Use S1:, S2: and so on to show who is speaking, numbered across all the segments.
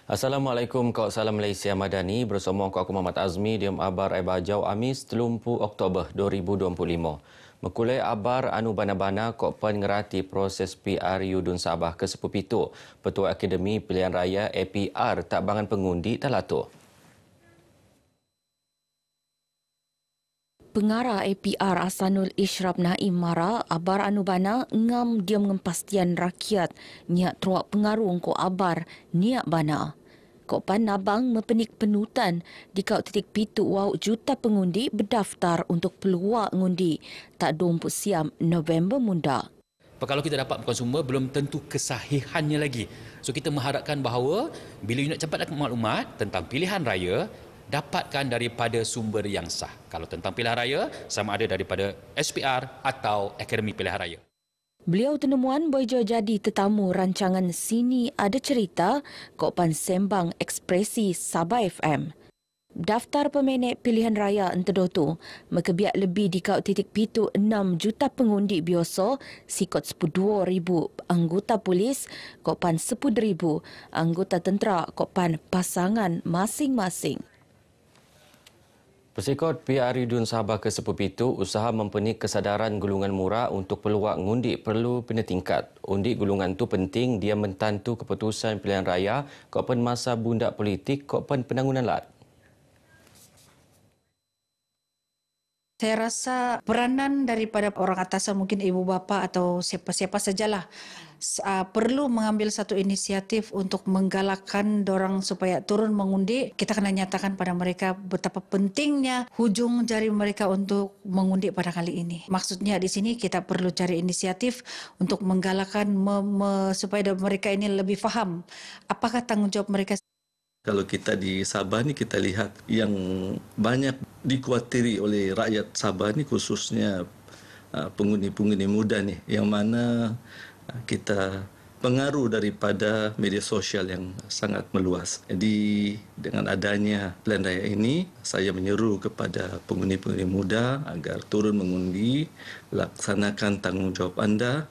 S1: Assalamualaikum, kau salam Malaysia Madani. Bersama aku Muhammad Azmi, diam abar Bajau Amis 30 Oktober 2025. Mekulai abar anu bana-bana kau pen ngerati proses PRU Dun Sabah ke Sepupitu. Petua Akademi Pilihan Raya APR tak bangan pengundi talato.
S2: Pengarah APR Asanul Ishrab Naim Mara abar anu bana ngam diam ngempastian rakyat niat teruak pengaruh ko abar niat bana. Kok pan nabang mempenik penutan di kau titik pitu wau juta pengundi berdaftar untuk peluang ngundi tak 20 siam November munda.
S3: Kalau kita dapat konsumer belum tentu kesahihannya lagi. So kita mengharapkan bahawa bila you nak cepat dapat maklumat tentang pilihan raya, dapatkan daripada sumber yang sah. Kalau tentang pilihan raya, sama ada daripada SPR atau Akademi Pilihan Raya.
S2: Beliau tenemuan boijo jadi tetamu rancangan Sini Ada Cerita Kopan Sembang Ekspresi Sabah FM. Daftar pemenek pilihan raya entedotu mekebiak lebih di kau titik pitu 6 juta pengundi biasa sikot 12,000 anggota polis kopan 10,000 anggota tentera kopan pasangan masing-masing.
S1: Persekot PRU Dun Sabah ke Sepupitu usaha mempenik kesadaran gulungan murah untuk peluang ngundi perlu penetingkat. Undi gulungan tu penting dia mentantu keputusan pilihan raya kopen masa bundak politik kopen penangunan lat.
S4: Saya rasa peranan daripada orang atasan mungkin ibu bapa atau siapa-siapa sajalah perlu mengambil satu inisiatif untuk menggalakkan dorang supaya turun mengundi. Kita kena nyatakan pada mereka betapa pentingnya hujung jari mereka untuk mengundi pada kali ini. Maksudnya di sini kita perlu cari inisiatif untuk menggalakkan supaya mereka ini lebih faham apakah tanggung jawab mereka.
S5: Kalau kita di Sabah ni kita lihat yang banyak dikuatiri oleh rakyat Sabah ni khususnya pengundi-pengundi muda ni yang mana kita pengaruh daripada media sosial yang sangat meluas. Jadi dengan adanya pilihan raya ini saya menyeru kepada pengundi-pengundi muda agar turun mengundi, laksanakan tanggungjawab anda.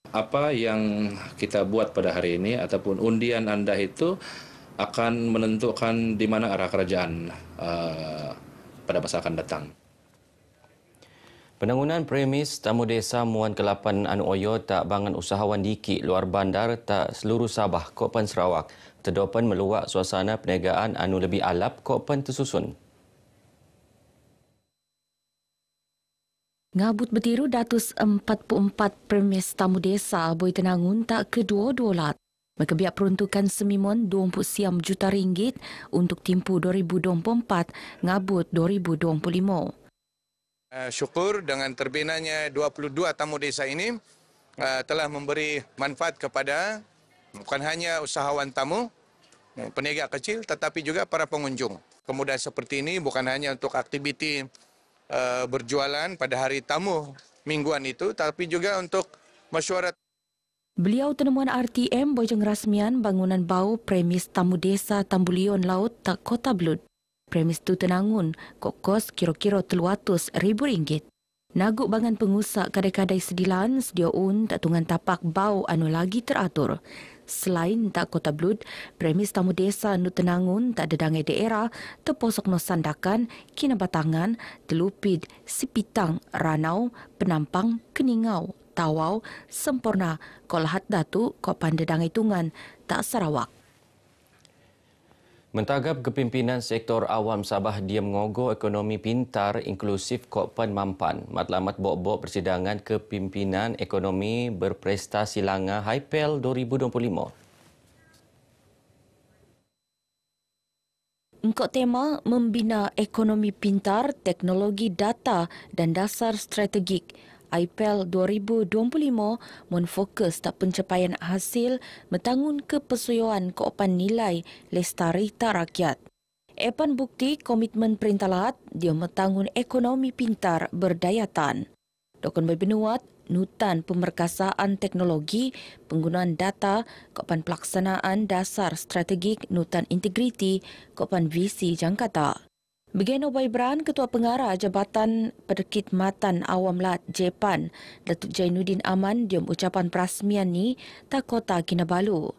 S6: Apa yang kita buat pada hari ini ataupun undian anda itu akan menentukan di mana arah kerajaan pada masa akan datang.
S1: Penangunan premis tamu desa Muan Ke-8 Anu Oyo tak bangan usahawan dikit luar bandar tak seluruh Sabah Kopan Sarawak. Terdopan meluak suasana perniagaan anu lebih alap Kopan tersusun.
S2: Ngabut betiru datus 44 premis tamu desa Boi Tenangun tak kedua-dua lat. Mekebiak peruntukan semimon 20 siam juta ringgit untuk timpu 2024 ngabut 2025.
S7: Syukur dengan terbinanya 22 tamu desa ini telah memberi manfaat kepada bukan hanya usahawan tamu, peniaga kecil tetapi juga para pengunjung. Kemudahan seperti ini bukan hanya untuk aktiviti berjualan pada hari tamu mingguan itu, tapi juga untuk mesyuarat.
S2: Beliau tenemuan RTM bojeng rasmian bangunan bau premis tamu desa Tambulion Laut tak Kota Blud. Premis tu Tenangun kok kos kira-kira RM300,000. Naguk bangan pengusak kadai-kadai sedilan sedia tak tungan tapak bau anu lagi teratur. Selain tak Kota Blud, premis tamu desa Nu Tenangun tak dedangai daerah terposok no sandakan, kinabatangan, telupid, sipitang, ranau, penampang, keningau, Tawau, Sempurna, Kolahat Datu, Kok Pandedangai Tungan, tak Sarawak.
S1: Mentagap kepimpinan sektor awam Sabah dia mengogoh ekonomi pintar inklusif Kokpan Mampan. Matlamat bok-bok persidangan kepimpinan ekonomi berprestasi langa HIPEL 2025.
S2: Engkau tema membina ekonomi pintar, teknologi data dan dasar strategik. IPEL 2025 menfokus tak pencapaian hasil metangun kepesuyoan keopan nilai lestari tak rakyat. Epan bukti komitmen Perintah Lat dia metangun ekonomi pintar berdayatan. Dokon berbenuat nutan pemerkasaan teknologi, penggunaan data, keopan pelaksanaan dasar strategik nutan integriti, keopan visi jangkata. Begeno Baibran, Ketua Pengarah Jabatan Perkhidmatan Awam Lat Jepan, Datuk Jainuddin Aman, diam ucapan perasmian ni tak Kota Kinabalu.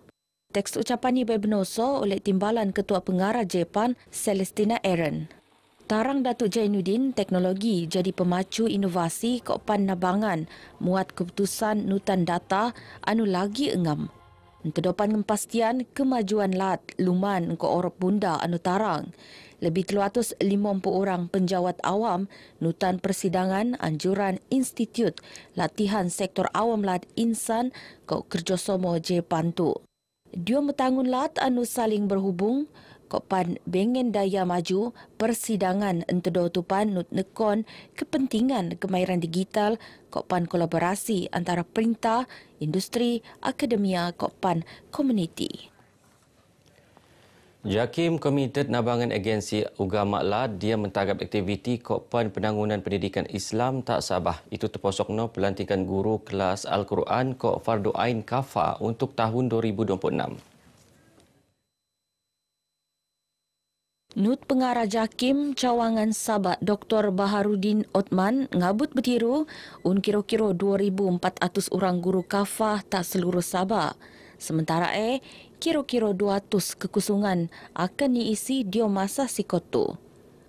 S2: Teks ucapan ini berbenoso oleh Timbalan Ketua Pengarah Jepun Celestina Aaron. Tarang Datuk Jainuddin, teknologi jadi pemacu inovasi kopan nabangan muat keputusan nutan data anu lagi engam. Terdapat kepastian kemajuan lat luman ke Orop Bunda anu tarang. Lebih 350 orang penjawat awam nutan persidangan anjuran Institut Latihan Sektor Awam Lat Insan ke kerjasama Jepun tu. Dia metangun lat anu saling berhubung kopan bengen daya maju persidangan entedo tupan nut nekon kepentingan kemahiran digital kopan kolaborasi antara perintah, industri, akademia kopan komuniti.
S1: JAKIM Komited Nabangan Agensi Ugama LAD dia mentagap aktiviti kopan penanggunan pendidikan Islam tak Sabah. Itu terposokno pelantikan guru kelas Al-Quran kok Fardu Ain Kafa untuk tahun 2026.
S2: Nut Pengarah JAKIM Cawangan Sabah Dr. Baharudin Othman ngabut bertiru kira-kira 2,400 orang guru kafah tak seluruh Sabah. Sementara kira-kira 200 kekusungan akan diisi dia masa sikotu.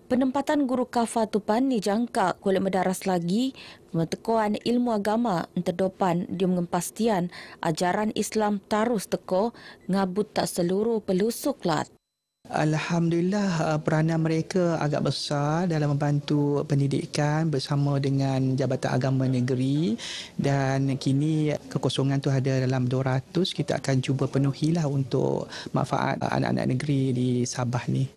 S2: Penempatan guru kafah tupan dijangka oleh medaras lagi pengetahuan ilmu agama terdepan dia mengepastian ajaran Islam terus teko ngabut tak seluruh pelusuk lat.
S8: Alhamdulillah peranan mereka agak besar dalam membantu pendidikan bersama dengan Jabatan Agama Negeri dan kini kekosongan tu ada dalam 200. Kita akan cuba penuhilah untuk manfaat anak-anak negeri di Sabah ni.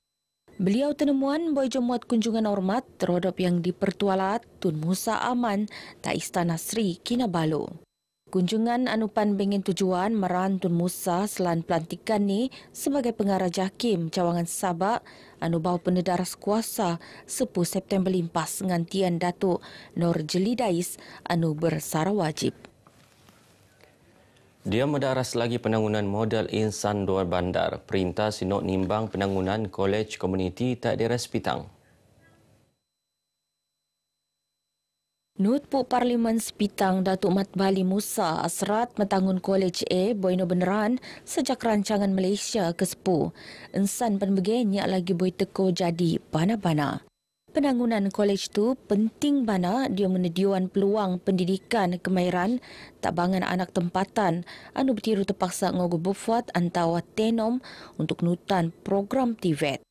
S2: Beliau tenemuan boy jemaat kunjungan hormat terhadap yang dipertualat Tun Musa Aman tak Istana Sri Kinabalu. Kunjungan anupan bengen tujuan meran Tun Musa selan pelantikan ni sebagai pengarah JAKIM Cawangan Sabah anu bau penedaras kuasa 10 September limpas ngantian Datuk Nur Jelidais anu bersara wajib.
S1: Dia mendaras lagi penanggunan modal insan luar bandar. Perintah Sinok nimbang penanggunan Kolej Komuniti tak direspitang.
S2: Nut Puk Parlimen Sepitang Datuk Mat Bali Musa asrat metangun Kolej A Boino Beneran sejak rancangan Malaysia ke-10. Ensan penbegenya lagi boi teko jadi bana-bana. Penanggunan kolej tu penting bana dia menyediakan peluang pendidikan kemahiran tak bangan anak tempatan anu bertiru terpaksa ngogo bufat antawa tenom untuk nutan program TVET.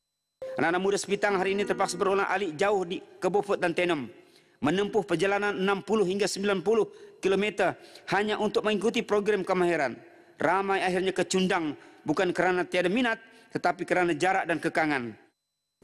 S9: Anak-anak muda Sepitang hari ini terpaksa berulang alik jauh di ke Beaufort dan Tenom. Menempuh perjalanan 60 hingga 90 km hanya untuk mengikuti program kemahiran. Ramai akhirnya kecundang bukan kerana tiada minat tetapi kerana jarak dan kekangan.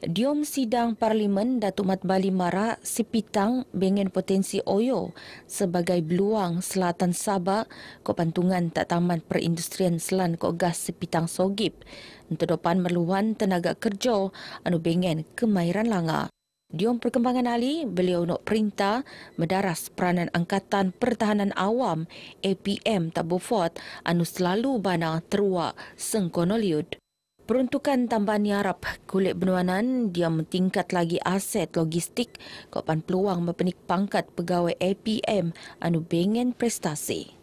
S2: Diom sidang Parlimen Datuk Mat Bali Mara Sepitang bengen potensi Oyo sebagai beluang selatan Sabah ko pantungan tak taman perindustrian selan ko gas Sepitang Sogip. Terdepan merluan tenaga kerja anu bengen kemahiran langa. Diom perkembangan ali, beliau nak perintah mendaras peranan Angkatan Pertahanan Awam APM tak Beaufort anu selalu bana terua sengkonoliud. Peruntukan tambahan nyarap kulit benuanan dia mentingkat lagi aset logistik kopan peluang mempenik pangkat pegawai APM anu bengen prestasi.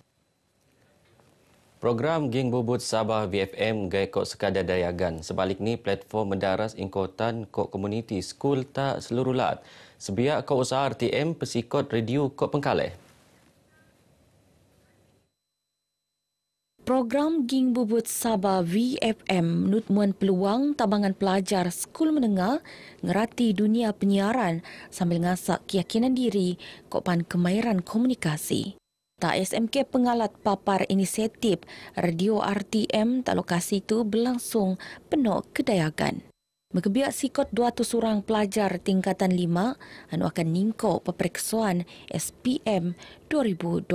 S1: Program Geng Bubut Sabah VFM gai kok sekadar dayagan. Sebalik ni platform mendaras ingkotan kok komuniti skul tak seluruh lat. Sebiak kok usaha RTM pesikot radio kok Pengkaleh.
S2: Program Geng Bubut Sabah VFM nutmuan peluang tabangan pelajar skul menengah ngerati dunia penyiaran sambil ngasak keyakinan diri kopan kemahiran komunikasi. Tak SMK pengalat papar inisiatif radio RTM tak lokasi itu berlangsung penuh kedayagan. Mekebiak sikot 200 orang pelajar tingkatan 5 anu akan ningkau peperiksuan SPM 2025.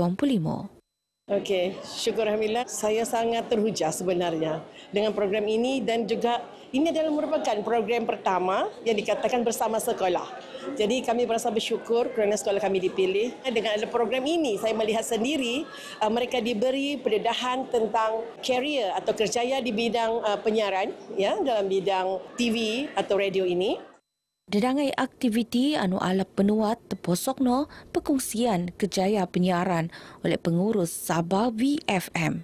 S10: Okey, syukur Alhamdulillah. Saya sangat terhujah sebenarnya dengan program ini dan juga ini adalah merupakan program pertama yang dikatakan bersama sekolah. Jadi kami merasa bersyukur kerana sekolah kami dipilih. Dengan ada program ini, saya melihat sendiri mereka diberi pendedahan tentang career atau kerjaya di bidang penyiaran, ya, dalam bidang TV atau radio ini.
S2: Dedangai aktiviti anu alap penuat terposokno perkongsian kejaya penyiaran oleh pengurus Sabah VFM.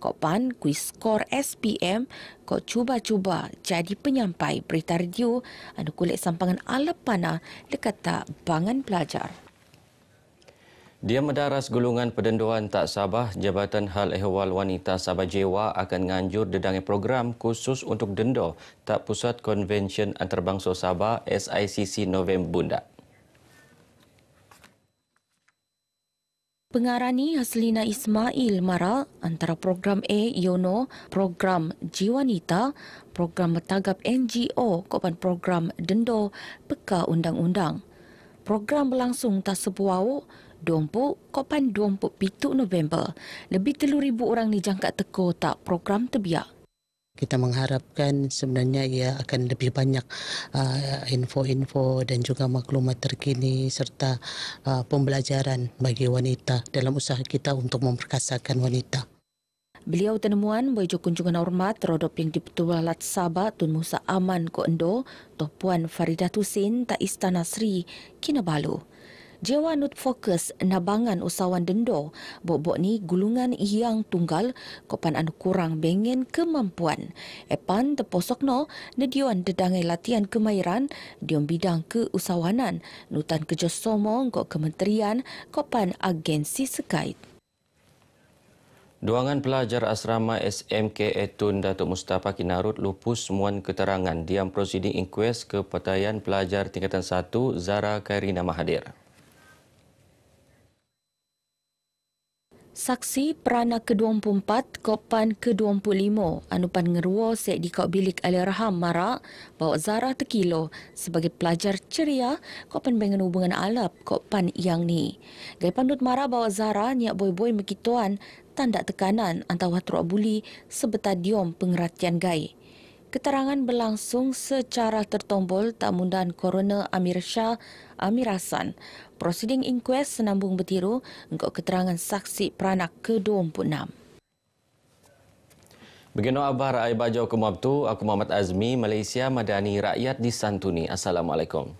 S2: Kok pan kuis skor SPM kok cuba-cuba jadi penyampai berita radio anu kulit sampangan alap pana dekat tak bangan pelajar.
S1: Dia mendaras gulungan pendenduan tak Sabah, Jabatan Hal Ehwal Wanita Sabah Jewa akan nganjur dedangi program khusus untuk dendo tak Pusat Konvensyen Antarabangsa Sabah SICC November Bunda.
S2: Pengarani Haslina Ismail mara antara program A Yono, program Jiwanita, program Metagap NGO kopan program dendo peka undang-undang. Program berlangsung tak sebuau 20 kopan 27 November. Lebih 3,000 orang dijangka teko tak program terbiak.
S11: Kita mengharapkan sebenarnya ia akan lebih banyak info-info dan juga maklumat terkini serta pembelajaran bagi wanita dalam usaha kita untuk memperkasakan wanita.
S2: Beliau tenemuan bojo kunjungan hormat terhadap yang di-Pertua Lat Sabah Tun Musa Aman Ko Endo, Toh Puan Faridah Husin tak Istana Sri Kinabalu. Jewa nut fokus nabangan usahawan dendo, bok-bok ni gulungan yang tunggal kopan anu kurang bengen kemampuan. Epan teposok no, nediuan dedangai latihan kemahiran, diom bidang keusahawanan, nutan kerjasama kok kementerian kopan agensi sekait.
S1: Duangan pelajar asrama SMK Etun Datuk Mustafa Kinarut lupus semuan keterangan diam prosiding inquest kepataian pelajar tingkatan 1 Zara Kairina Mahathir.
S2: Saksi perana ke-24 kopan ke-25 anupan ngerua sek di kau bilik Al-Raham Mara bawa Zara Tekilo sebagai pelajar ceria kopan bengen hubungan alap kopan yang ni. Gai pandut Mara bawa Zara nyak boy-boy mekituan tanda tekanan antara watruk buli sebetadium pengertian gai. Keterangan berlangsung secara tertombol tak mundahan Coroner Amir Shah Amir Hassan. Prosiding inquest senambung bertiru untuk keterangan saksi peranak ke-26.
S1: Begino abar ai bajau ke Mabtu, aku Muhammad Azmi, Malaysia Madani Rakyat Disantuni. Assalamualaikum.